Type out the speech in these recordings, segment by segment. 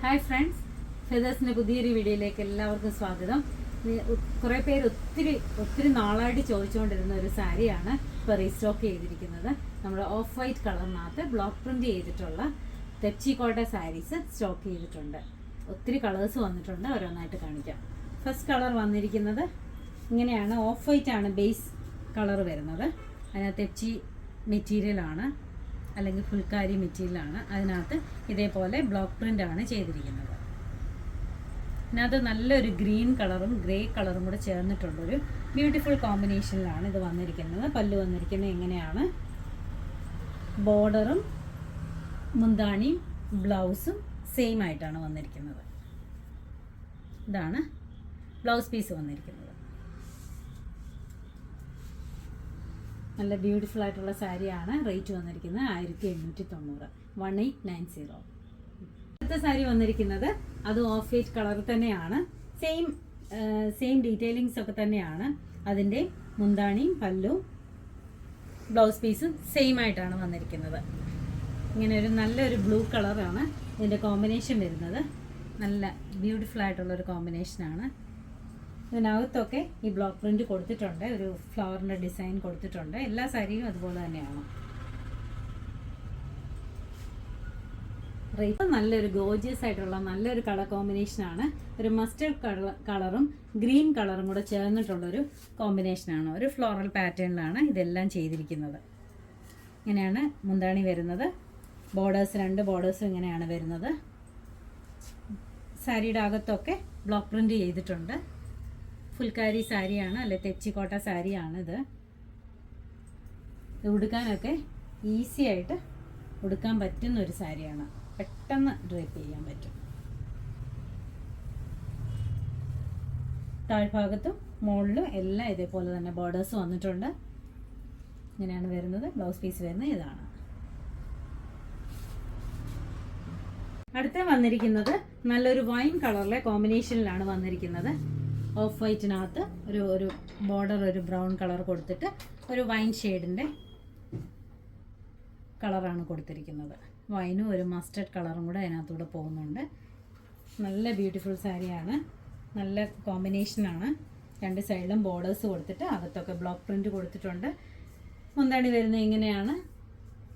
Hi friends, ഫെദേഴ്സിൻ്റെ പുതിയൊരു വീഡിയോയിലേക്ക് എല്ലാവർക്കും സ്വാഗതം. കുറേ പേര് ഒത്തിരി നാളായിട്ട് ചോദിച്ചുകൊണ്ടിരുന്ന ഒരു സാരിയാണ് ഇപ്പോൾ റീസ്റ്റോക്ക് ചെയ്തിരിക്കുന്നത്. നമ്മുടെ ഓഫ് വൈറ്റ് കളറിനകത്ത് ബ്ലോക്ക് പ്രിൻറ്റ് ചെയ്തിട്ടുള്ള തെച്ചിക്കോട്ട സാരീസ് സ്റ്റോക്ക് ചെയ്തിട്ടുണ്ട്. ഒത്തിരി കളേഴ്സ് വന്നിട്ടുണ്ട്, ഓരോന്നായിട്ട് കാണിക്കാം. ഫസ്റ്റ് കളർ വന്നിരിക്കുന്നത് ഇങ്ങനെയാണ്. ഓഫ് വൈറ്റ് ആണ് ബേസ് കളർ വരുന്നത്. അതിനകത്ത് തെച്ചി മെറ്റീരിയലാണ്, അല്ലെങ്കിൽ ഫുൾക്കാരി മെറ്റീരിയലാണ്. അതിനകത്ത് ഇതേപോലെ ബ്ലോക്ക് പ്രിൻ്റാണ് ചെയ്തിരിക്കുന്നത്. ഇതിനകത്ത് നല്ലൊരു ഗ്രീൻ കളറും ഗ്രേ കളറും കൂടെ ചേർന്നിട്ടുള്ളൊരു ബ്യൂട്ടിഫുൾ കോമ്പിനേഷനിലാണ് ഇത് വന്നിരിക്കുന്നത്. പല്ല് വന്നിരിക്കുന്നത് എങ്ങനെയാണ്, ബോർഡറും മുന്താണിയും ബ്ലൗസും സെയിം ആയിട്ടാണ് വന്നിരിക്കുന്നത്. ഇതാണ് ബ്ലൗസ് പീസ് വന്നിരിക്കുന്നത്. നല്ല ബ്യൂട്ടിഫുൾ ആയിട്ടുള്ള സാരിയാണ്. റേറ്റ് വന്നിരിക്കുന്നത് 1890, 1890. അടുത്ത സാരി വന്നിരിക്കുന്നത് അത് ഓഫ് വൈറ്റ് കളർ തന്നെയാണ്. സെയിം ഡീറ്റെയിലിങ്സ് ഒക്കെ തന്നെയാണ്. അതിൻ്റെ മുന്താണിയും പല്ലും ബ്ലൗസ് പീസും സെയിം ആയിട്ടാണ് വന്നിരിക്കുന്നത്. ഇങ്ങനെ ഒരു നല്ലൊരു ബ്ലൂ കളറാണ് ഇതിൻ്റെ കോമ്പിനേഷൻ വരുന്നത്. നല്ല ബ്യൂട്ടിഫുൾ ആയിട്ടുള്ളൊരു കോമ്പിനേഷനാണ്. ഇതിനകത്തൊക്കെ ഈ ബ്ലോക്ക് പ്രിന്റ് കൊടുത്തിട്ടുണ്ട്, ഒരു ഫ്ലവറിൻ്റെ ഡിസൈൻ കൊടുത്തിട്ടുണ്ട്. എല്ലാ സാരിയും അതുപോലെ തന്നെയാണ്. റേറ്റ് നല്ലൊരു ഗോർജിയസ് ആയിട്ടുള്ള നല്ലൊരു കളർ കോമ്പിനേഷനാണ്. ഒരു മസ്റ്റർഡ് കളറും ഗ്രീൻ കളറും കൂടെ ചേർന്നിട്ടുള്ളൊരു കോമ്പിനേഷനാണ്. ഒരു ഫ്ലോറൽ പാറ്റേണിലാണ് ഇതെല്ലാം ചെയ്തിരിക്കുന്നത്. ഇങ്ങനെയാണ് മുന്താണി വരുന്നത്. ബോർഡേഴ്സ്, 2 ബോർഡേഴ്സും ഇങ്ങനെയാണ് വരുന്നത്. സാരിയുടെ അകത്തൊക്കെ ബ്ലോക്ക് പ്രിന്റ് ചെയ്തിട്ടുണ്ട്. ഫുൾക്കാരി സാരിയാണ്, അല്ലെ തെച്ചിക്കോട്ട സാരിയാണിത്. ഇത് ഉടുക്കാനൊക്കെ ഈസി ആയിട്ട് ഉടുക്കാൻ പറ്റുന്ന ഒരു സാരിയാണ്. പെട്ടെന്ന് ഡ്രേപ്പ് ചെയ്യാൻ പറ്റും. താഴ്ഭാഗത്തും മുകളിലും എല്ലാം ഇതേപോലെ തന്നെ ബോർഡേഴ്സ് വന്നിട്ടുണ്ട്. ഇങ്ങനെയാണ് വരുന്നത്. ബ്ലൗസ് പീസ് വരുന്നത് ഇതാണ്. അടുത്ത വന്നിരിക്കുന്നത് നല്ലൊരു വൈൻ കളറിലെ കോമ്പിനേഷനിലാണ് വന്നിരിക്കുന്നത്. ഓഫ് വൈറ്റിനകത്ത് ഒരു ബോർഡർ, ഒരു ബ്രൗൺ കളർ കൊടുത്തിട്ട് ഒരു വൈൻ ഷെയ്ഡിൻ്റെ കളറാണ് കൊടുത്തിരിക്കുന്നത്. വൈനും ഒരു മസ്റ്റർഡ് കളറും കൂടെ അതിനകത്തൂടെ പോകുന്നുണ്ട്. നല്ല ബ്യൂട്ടിഫുൾ സാരിയാണ്. നല്ല കോമ്പിനേഷനാണ്. 2 സൈഡിലും ബോർഡേഴ്സ് കൊടുത്തിട്ട് അകത്തൊക്കെ ബ്ലോക്ക് പ്രിൻറ്റ് കൊടുത്തിട്ടുണ്ട്. മുന്താണി വരുന്നത് ഇങ്ങനെയാണ്.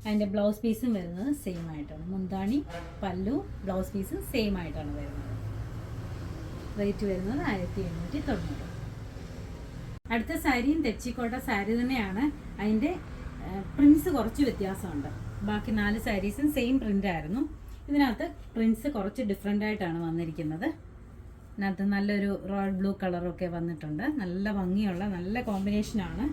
അതിൻ്റെ ബ്ലൗസ് പീസും വരുന്നത് സെയിം ആയിട്ടാണ്. മുന്താണി, പല്ലു, ബ്ലൗസ് പീസും സെയിം ആയിട്ടാണ് വരുന്നത്. റേറ്റ് വരുന്നത് 1890. അടുത്ത സാരിയും തെച്ചിക്കോട്ട സാരി തന്നെയാണ്. അതിൻ്റെ പ്രിൻസ് കുറച്ച് വ്യത്യാസമുണ്ട്. ബാക്കി 4 സാരീസും സെയിം പ്രിൻ്റ് ആയിരുന്നു. ഇതിനകത്ത് പ്രിൻസ് കുറച്ച് ഡിഫറെൻ്റ് ആയിട്ടാണ് വന്നിരിക്കുന്നത്. ഇതിനകത്ത് നല്ലൊരു റോയൽ ബ്ലൂ കളറൊക്കെ വന്നിട്ടുണ്ട്. നല്ല ഭംഗിയുള്ള നല്ല കോമ്പിനേഷനാണ്.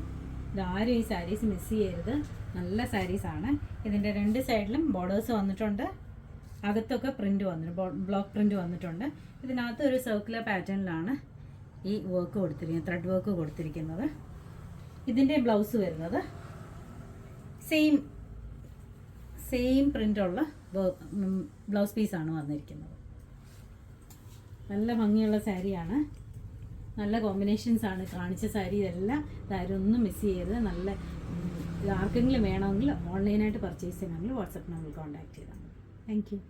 ഇതാരും ഈ സാരീസ് മിസ് ചെയ്യരുത്. നല്ല സാരീസാണ്. ഇതിൻ്റെ 2 സൈഡിലും ബോർഡേഴ്സ് വന്നിട്ടുണ്ട്. അകത്തൊക്കെ പ്രിൻ്റ് വന്നിട്ടുണ്ട്, ബ്ലോക്ക് പ്രിൻ്റ് വന്നിട്ടുണ്ട്. ഇതിനകത്ത് ഒരു സർക്കുലർ പാറ്റേണിലാണ് ഈ വർക്ക് കൊടുത്തിരിക്കുന്നത്, ത്രെഡ് വർക്ക് കൊടുത്തിരിക്കുന്നത്. ഇതിൻ്റെ ബ്ലൗസ് വരുന്നത് സെയിം പ്രിൻ്റുള്ള ബ്ലൗസ് പീസാണ് വന്നിരിക്കുന്നത്. നല്ല ഭംഗിയുള്ള സാരിയാണ്. നല്ല കോമ്പിനേഷൻസാണ് കാണിച്ച സാരി. ഇതെല്ലാം ഇതാരും ഒന്നും മിസ് ചെയ്യരുത്. നല്ല ആർക്കെങ്കിലും വേണമെങ്കിൽ ഓൺലൈനായിട്ട് പർച്ചേസ് ചെയ്യണമെങ്കിൽ വാട്സപ്പ് നമ്പറിൽ കോൺടാക്ട് ചെയ്താൽ മതി. Thank you.